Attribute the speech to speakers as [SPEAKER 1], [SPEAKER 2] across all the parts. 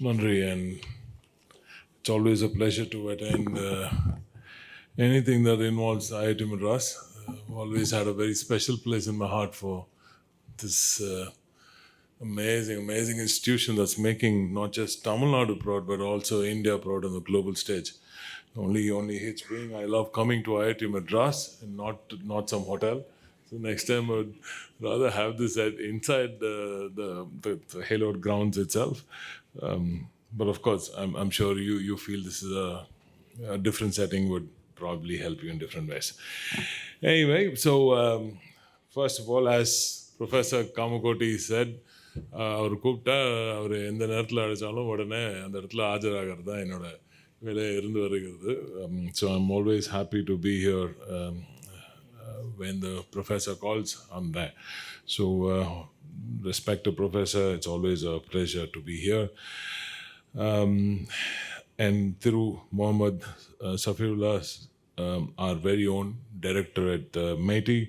[SPEAKER 1] Mandri, and it's always a pleasure to attend anything that involves IIT Madras. Always had a very special place in my heart for this amazing institution that's making not just Tamil Nadu proud, but also India proud on the global stage. Only hitch being I love coming to IIT Madras and not some hotel. So next time I would rather have this inside the hallowed grounds itself. But of course, I'm sure you feel this is a different setting would probably help you in different ways. Anyway, so first of all, as Professor Kamakoti said, அவர் கூப்பிட்டா அவர் எந்த நேரத்தில் அழைச்சாலும் உடனே அந்த இடத்துல ஆஜராகிறது தான் என்னோட வேலையை இருந்து வருகிறது. So I'm always happy to be here when the professor calls, I'm there. So respected professor, it's always a pleasure to be here. And through Mohammed Safiullah, our very own director at MAITI,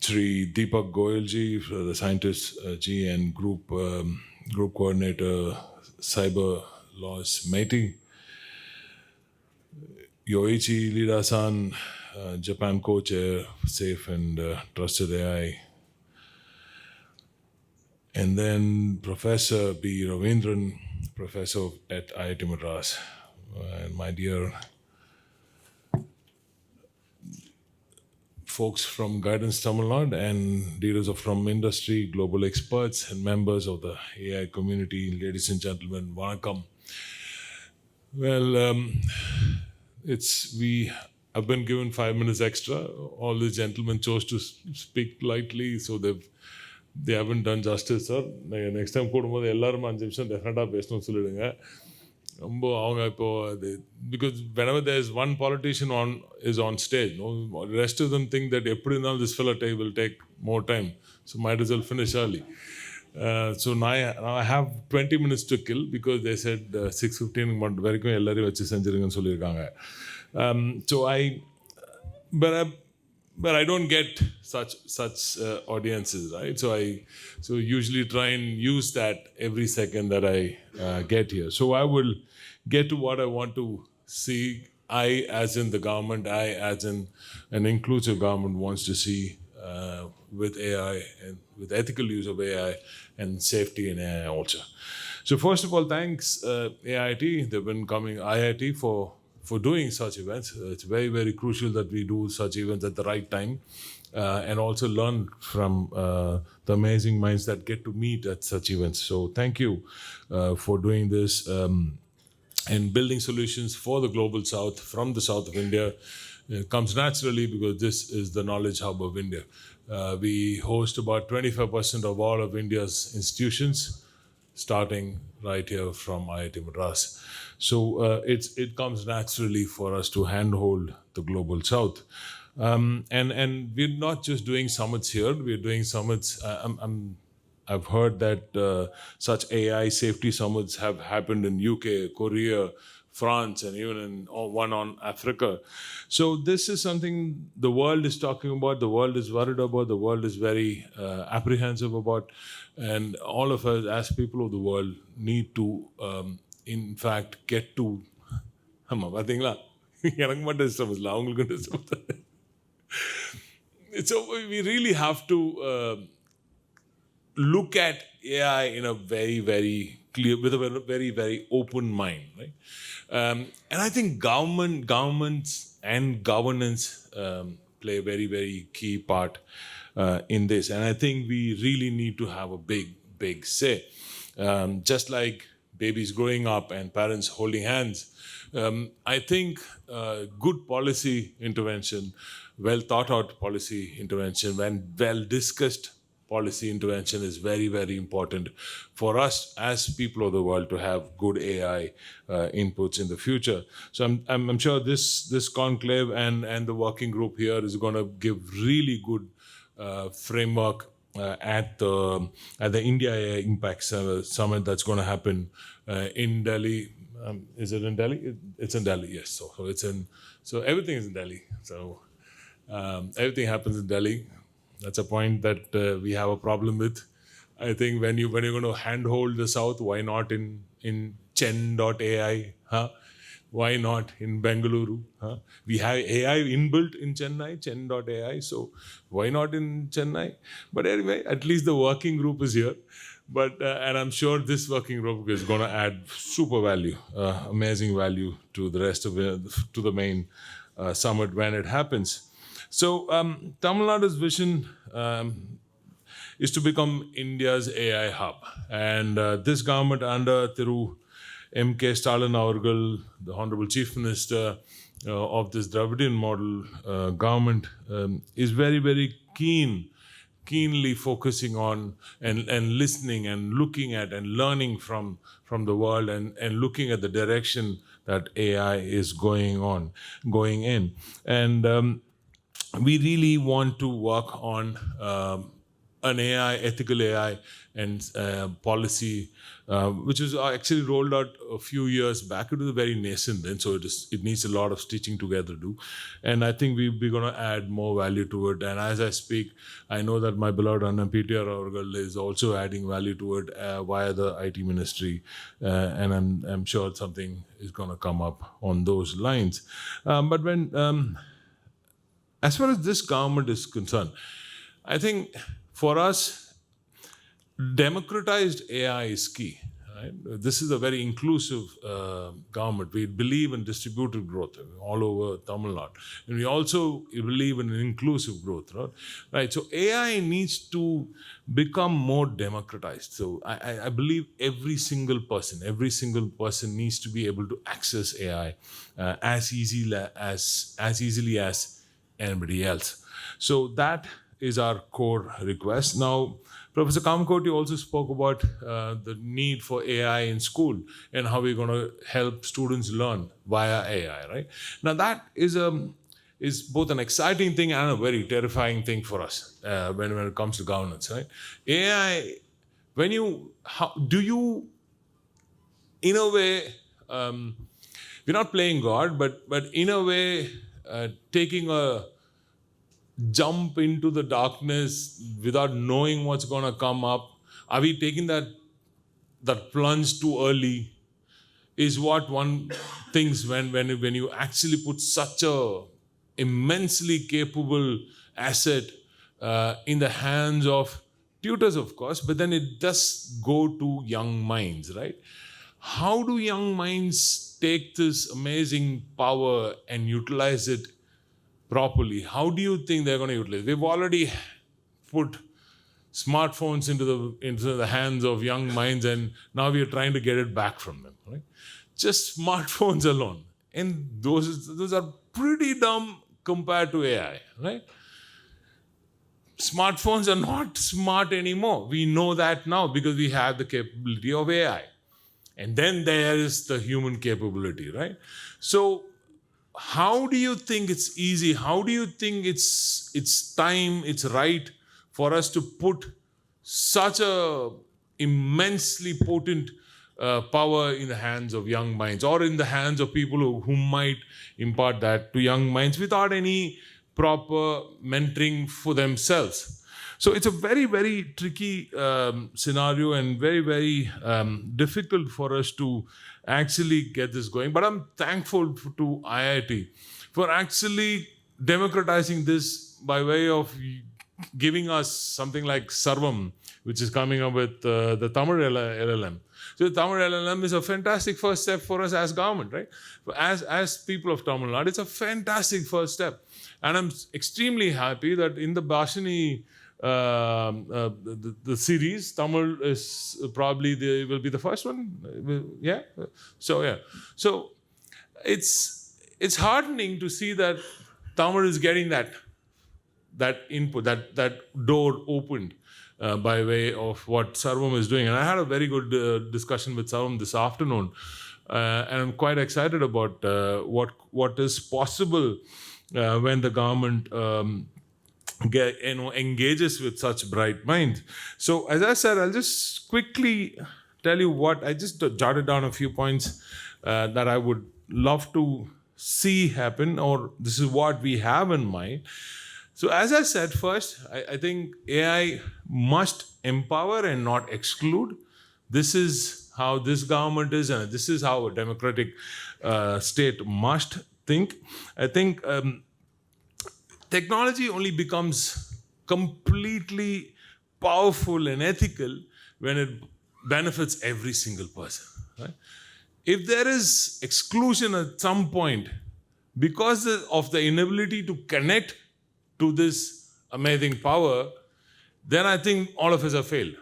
[SPEAKER 1] Sri Deepak Goyalji, the scientist G, and group coordinator Cyber Laws MAITI, Yoichi Lida-san, Japan co-chair, Safe and Trusted AI, and then Professor B. Ravindran, professor at IIT Madras, and my dear folks from Guidance Tamil Nadu and leaders from industry, global experts, and members of the AI community, ladies and gentlemen, vanakkam. Well, I've been given 5 minutes extra. All these gentlemen chose to speak lightly, so they haven't done justice, sir. Next time கூடும்போது எல்லாரும் 5 நிமிஷம் டெஃபினட்டாக பேசணும்னு சொல்லிடுங்க. ரொம்ப அவங்க இப்போ because whenever there's one politician is on stage, the rest of them think that எப்படி இருந்தாலும் this fellow will take more time, so might as well finish early. So now I have 20 minutes to kill because they said 6:15 வரைக்கும் எல்லாரையும் வச்சு செஞ்சிருங்கன்னு சொல்லியிருக்காங்க. But I don't get such audiences, right? So usually try and use that every second that I get here. So I will get to what I want to see. I, as in the government, I, as in an inclusive government, wants to see with AI and with ethical use of AI and safety in AI also. So first of all, thanks AIT. They've been coming IIT for doing such events. It's very, very crucial that we do such events at the right time and also learn from the amazing minds that get to meet at such events. So thank you for doing this and building solutions for the global south from the south of India. It comes naturally because this is the knowledge hub of India. We host about 25% of all of India's institutions, starting right here from IIT Madras. So it comes naturally for us to handhold the global south. And we're not just doing summits here, we're doing summits. I've heard that such AI safety summits have happened in UK, Korea, France, and even in one on Africa. So this is something the world is talking about, the world is worried about, the world is very apprehensive about, and all of us as people of the world need to in fact get to ஆமாம் பார்த்தீங்களா எனக்கு மட்டும் disturbance இல்லை அவங்களுக்கும் disturbance. So we really have to look at AI in a very, very clear, with a very, very open mind, right? And I think governments and governance play a very, very key part in this. And I think we really need to have a big say. Just like babies growing up and parents holding hands, I think good policy intervention, well thought out policy intervention, when well discussed policy intervention is very, very important for us as people of the world to have good AI inputs in the future. So I'm sure this conclave and the working group here is going to give really good framework at the India AI Impact Summit that's going to happen in Delhi. Is it in Delhi? It's in Delhi, yes. So everything is in Delhi. So everything happens in Delhi. That's a point that we have a problem with. I think when you're going to handhold the South, why not in Chen.ai? Huh? Why not in Bengaluru? Huh? We have AI inbuilt in Chennai, Chen.ai. So why not in Chennai? But anyway, at least the working group is here. But and I'm sure this working group is going to add super value, amazing value to the rest of to the main summit when it happens. So Tamil Nadu's vision is to become India's AI hub, and this government under Thiru M.K. Stalin Avargal, the Honourable Chief Minister of this Dravidian model government, is very, very keenly focusing on and listening and looking at and learning from the world and looking at the direction that AI is going in. And we really want to work on an AI, ethical AI and policy, which was actually rolled out a few years back. It was very nascent then, so it needs a lot of stitching together to do. And I think we're going to add more value to it. And as I speak, I know that my beloved Anna PTR Avargal is also adding value to it via the IT ministry. And I'm sure something is going to come up on those lines. But when, as far as this government is concerned, I think for us, democratized AI is key. Right? This is a very inclusive government. We believe in distributed growth all over Tamil Nadu. And we also believe in inclusive growth. Right? So AI needs to become more democratized. So I believe every single person needs to be able to access AI as easily as anybody else. So that is our core request. Now, Professor Kamakoti also spoke about the need for AI in school and how we're going to help students learn via AI, right? Now, that is both an exciting thing and a very terrifying thing for us when it comes to governance, right? AI, in a way, we're not playing God, but in a way, taking a jump into the darkness without knowing what's going to come up. Are we taking that plunge too early? Is what one thinks when you actually put such a immensely capable asset in the hands of tutors, of course, but then it does go to young minds, right? How do young minds take this amazing power and utilize it properly? How do you think they're going to utilize? We've already put smartphones into the hands of young minds, and now we are trying to get it back from them. Right? Just smartphones alone, and those are pretty dumb compared to AI. Right? Smartphones are not smart anymore. We know that now because we have the capability of AI, and then there is the human capability. Right? So, how do you think it's easy? How do you think it's right for us to put such a immensely potent power in the hands of young minds or in the hands of people who might impart that to young minds without any proper mentoring for themselves? So it's a very, very tricky scenario and very, very difficult for us to actually get this going. But I'm thankful to IIT for actually democratizing this by way of giving us something like Sarvam, which is coming up with the Tamil LLM. So the Tamil LLM is a fantastic first step for us as government, right? As people of Tamil Nadu, it's a fantastic first step. And I'm extremely happy that in the Bhashani the series, Tamil is probably will be the first one. Yeah. So it's heartening to see that Tamil is getting that input, that door opened by way of what Sarvam is doing. And I had a very good discussion with Sarvam this afternoon, and I'm quite excited about what is possible when the government engages with such bright minds. So as I said, I'll just quickly tell you what I just jotted down a few points that I would love to see happen, or this is what we have in mind. So as I said first, I think AI must empower and not exclude. This is how this government is, and this is how a democratic state must think. I think technology only becomes completely powerful and ethical when it benefits every single person. Right? If there is exclusion at some point because of the inability to connect to this amazing power, then I think all of us have failed.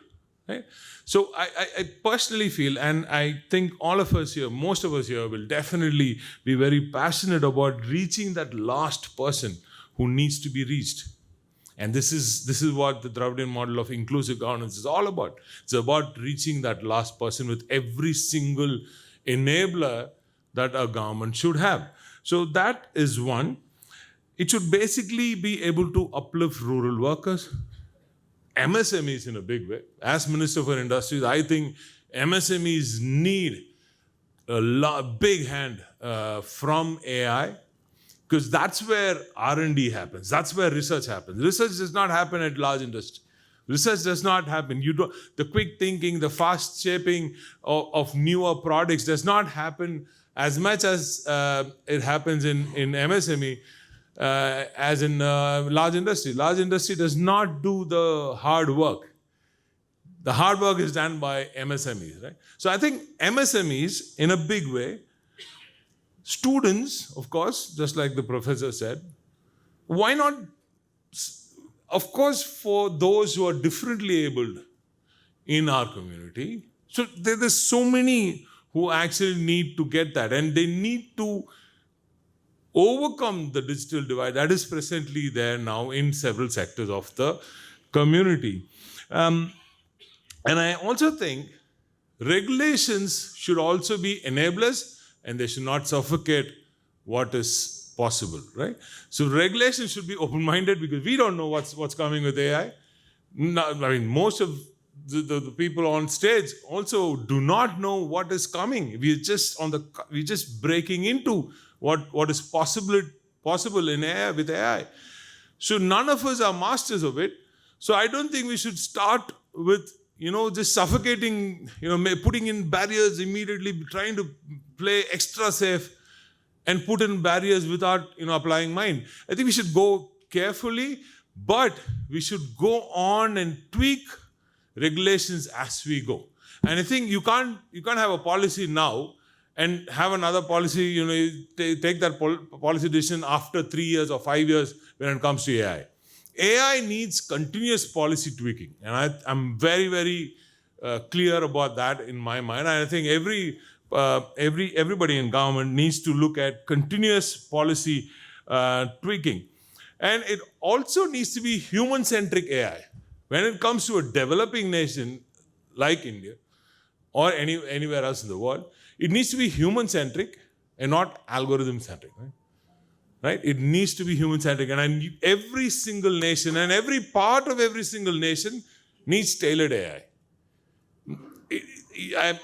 [SPEAKER 1] Right? So I personally feel, and I think all of us here, most of us here, will definitely be very passionate about reaching that last person who needs to be reached. And this is what the Dravidian model of inclusive governance is all about. It's about reaching that last person with every single enabler that a government should have. So that is one. It should basically be able to uplift rural workers, MSMEs in a big way. As Minister for Industries, I think MSMEs need a big hand from AI, because that's where R&D happens. That's where research happens. Research does not happen at large industry. Research does not happen. The quick thinking, the fast shaping of newer products does not happen as much as it happens in MSME as in large industry. Large industry does not do the hard work. The hard work is done by MSMEs, right? So I think MSMEs, in a big way, students, of course, just like the professor said, why not? Of course, for those who are differently abled in our community, so there's so many who actually need to get that, and they need to overcome the digital divide that is presently there now in several sectors of the community. And I also think regulations should also be enablers, and they should not suffocate what is possible, right? So regulation should be open-minded, because we don't know what's coming with AI. Most of the people on stage also do not know what is coming. We're just breaking into what is possible in AI with AI. So none of us are masters of it. So I don't think we should start with just suffocating, putting in barriers immediately, trying to play extra safe and put in barriers without, applying mind. I think we should go carefully, but we should go on and tweak regulations as we go. And I think you can't have a policy now and have another policy, take that policy decision after 3 years or 5 years when it comes to AI. AI needs continuous policy tweaking, and I'm very, very clear about that in my mind. And I think everybody in government needs to look at continuous policy tweaking, and it also needs to be human-centric AI. When it comes to a developing nation like India or anywhere else in the world, it needs to be human-centric and not algorithm-centric. Right? It needs to be human-centric, and every single nation and every part of every single nation needs tailored AI.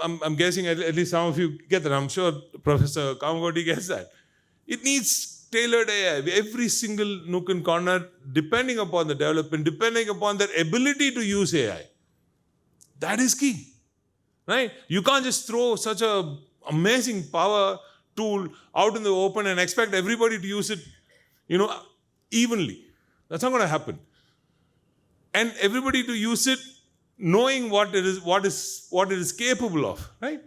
[SPEAKER 1] I'm guessing at least some of you get that. I'm sure Professor Kamgoti gets that. It needs tailored AI. Every single nook and corner, depending upon the development, depending upon their ability to use AI. That is key. Right? You can't just throw such an amazing power tool out in the open and expect everybody to use it, evenly. That's not going to happen. And everybody to use it knowing what it is capable of, right?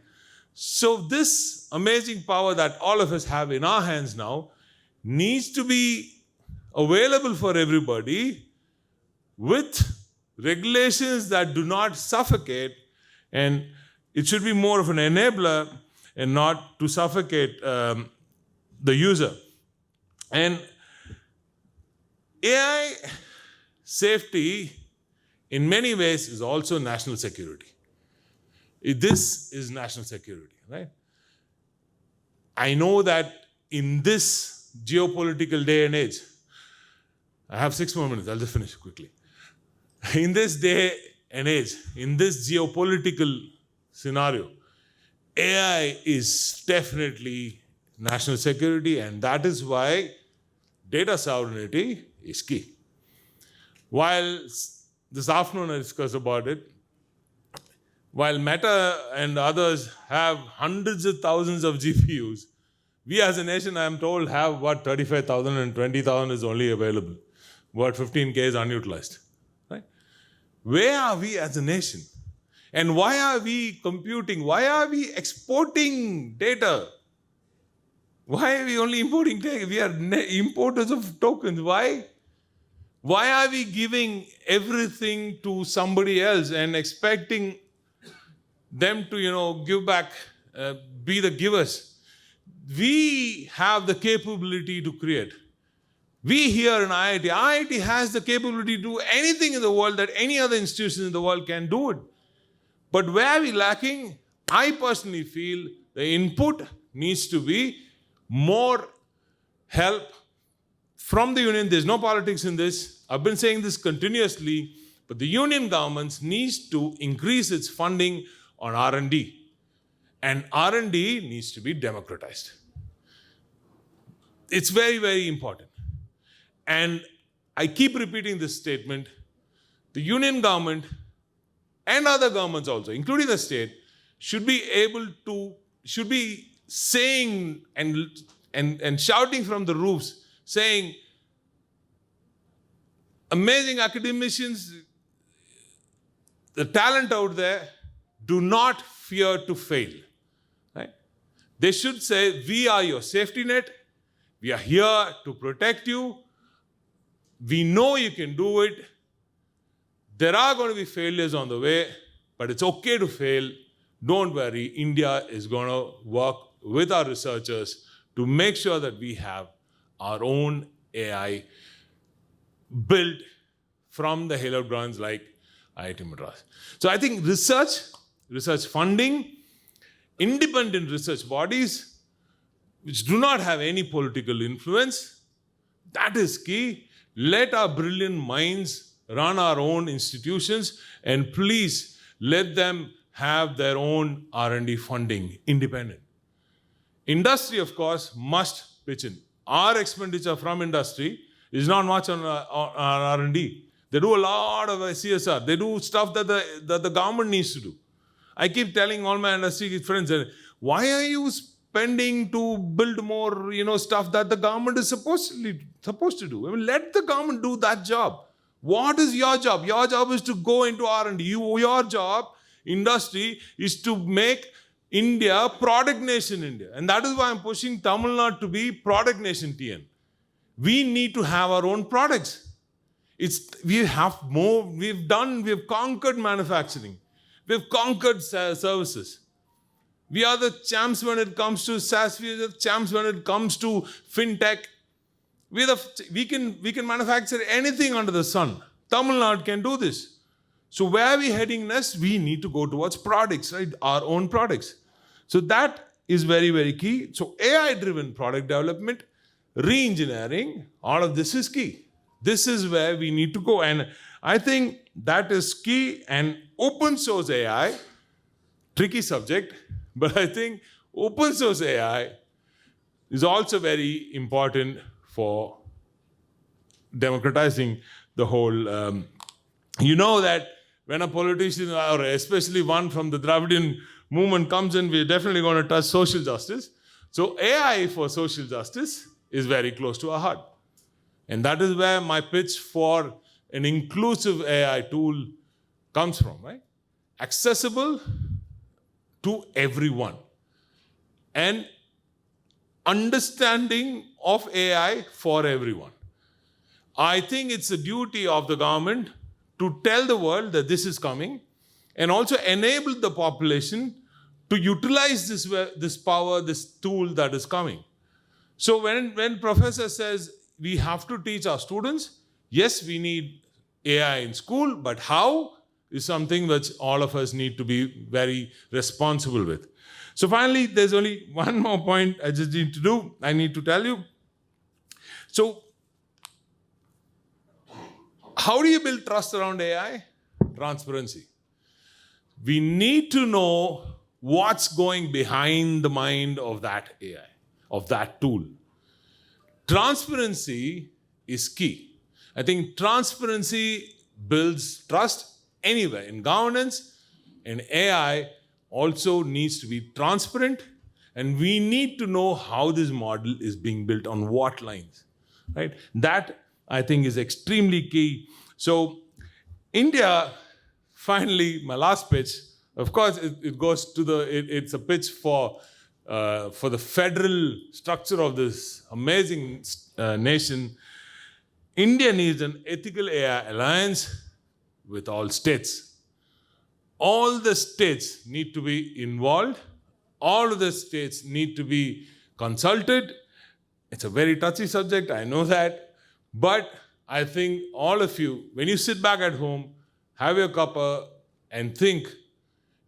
[SPEAKER 1] So this amazing power that all of us have in our hands now needs to be available for everybody with regulations that do not suffocate, and it should be more of an enabler and not to suffocate the user. And AI safety, in many ways, is also national security. This is national security, right? I know that in this geopolitical day and age, I have 6 more minutes, I'll just finish quickly. In this day and age, in this geopolitical scenario, AI is definitely national security, and that is why data sovereignty is key. While this afternoon I discussed about it, while Meta and others have hundreds of thousands of GPUs, we as a nation, I am told, have 35,000 and 20,000 is only available. 15K is unutilized. Right? Where are we as a nation? And why are we computing? Why are we exporting data? Why are we only importing data? We are importers of tokens. Why? Why are we giving everything to somebody else and expecting them to, give back, be the givers? We have the capability to create. We here in IIT has the capability to do anything in the world that any other institution in the world can do it. But where we're lacking, I personally feel the input needs to be more help from the union. There's no politics in this. I've been saying this continuously, but the union governments needs to increase its funding on R&D. And R&D needs to be democratized. It's very, very important. And I keep repeating this statement. The union government and other governments also, including the state, should be saying and shouting from the roofs, saying, amazing academicians, the talent out there, do not fear to fail. Right? They should say, we are your safety net. We are here to protect you. We know you can do it. There are going to be failures on the way, but it's okay to fail. Don't worry. India is going to work with our researchers to make sure that we have our own AI built from the halo grounds like IIT Madras. So I think research funding, independent research bodies which do not have any political influence, that is key. Let our brilliant minds run our own institutions, and please let them have their own R&D funding, independent. Industry, of course, must pitch in. Our expenditure from industry is not much on R&D. They do a lot of CSR. They do stuff that the government needs to do. I keep telling all my industry friends, why are you spending to build more, stuff that the government is supposed to do? I mean, let the government do that job. What is your job? Your job is to go into R&D. Your job, industry, is to make India product nation India. And that is why I'm pushing Tamil Nadu to be product nation TN. We need to have our own products. We've conquered manufacturing. We've conquered services. We are the champs when it comes to SaaS. We are the champs when it comes to fintech. We can manufacture anything under the sun. Tamil Nadu can do this. So where are we heading next? We need to go towards products, right? Our own products. So that is very, very key. So AI-driven product development, re-engineering, all of this is key. This is where we need to go. And I think that is key. And open source AI, tricky subject, but I think open source AI is also very important for democratizing the whole. You know that when a politician, or especially one from the Dravidian movement comes in, we're definitely going to touch social justice. So AI for social justice is very close to our heart. And that is where my pitch for an inclusive AI tool comes from, right? Accessible to everyone. And understanding of AI for everyone. I think it's a duty of the government to tell the world that this is coming, and also enable the population to utilize this power, this tool that is coming. So when professor says we have to teach our students, yes, we need AI in school, but how is something which all of us need to be very responsible with. So finally, there's only one more point I need to tell you. So how do you build trust around AI? Transparency. We need to know what's going behind the mind of that AI, of that tool. Transparency is key. I think transparency builds trust anywhere. In governance, and AI also needs to be transparent, and we need to know how this model is being built, on what lines, right? That, I think, is extremely key. So India, finally, my last pitch, of course, it goes to it's a pitch for the federal structure of this amazing nation. India needs an ethical AI alliance with all states. All the states need to be involved. All of the states need to be consulted. It's a very touchy subject, I know that. But I think all of you, when you sit back at home, have your cuppa and think,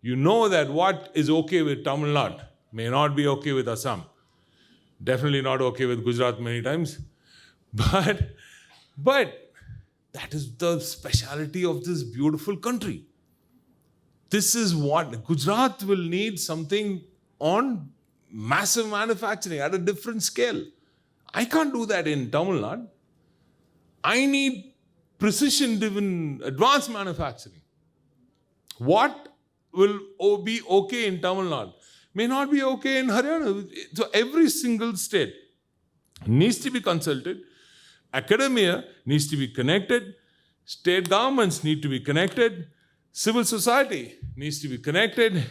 [SPEAKER 1] you know that what is okay with Tamil Nadu may not be okay with Assam. Definitely not okay with Gujarat many times. But that is the speciality of this beautiful country. This is what Gujarat will need, something on massive manufacturing at a different scale. I can't do that in Tamil Nadu. I need precision-driven advanced manufacturing. What will be okay in Tamil Nadu may not be okay in Haryana. So every single state needs to be consulted. Academia needs to be connected. State governments need to be connected. Civil society needs to be connected.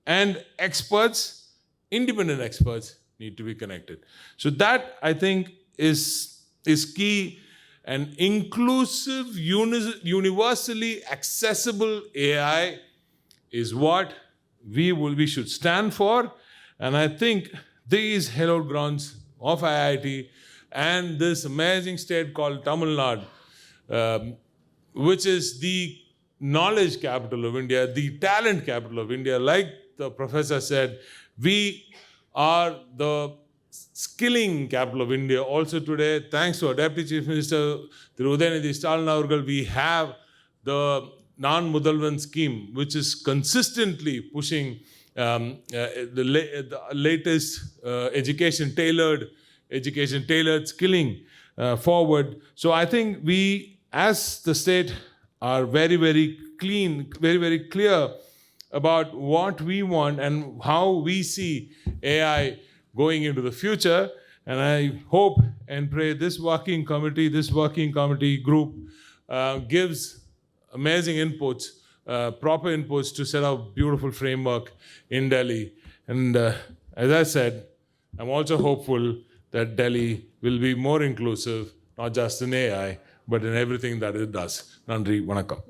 [SPEAKER 1] And experts, independent experts, need to be connected. So that, I think, is key. An inclusive, universally accessible AI is what we should stand for. And I think these hallowed grounds of IIT and this amazing state called Tamil Nadu, which is the knowledge capital of India, the talent capital of India, like the professor said, we are the skilling capital of India also today. Thanks to our Deputy Chief Minister, Udayanidhi Stalin avargal, we have the non-Mudalvan scheme, which is consistently pushing the latest education-tailored skilling forward. So I think we, as the state, are very, very clear about what we want and how we see AI going into the future. And I hope and pray this working committee group gives amazing inputs, proper inputs to set up beautiful framework in Delhi. And as I said, I'm also hopeful that Delhi will be more inclusive, not just in AI, but in everything that it does. Nandri, vanakkam.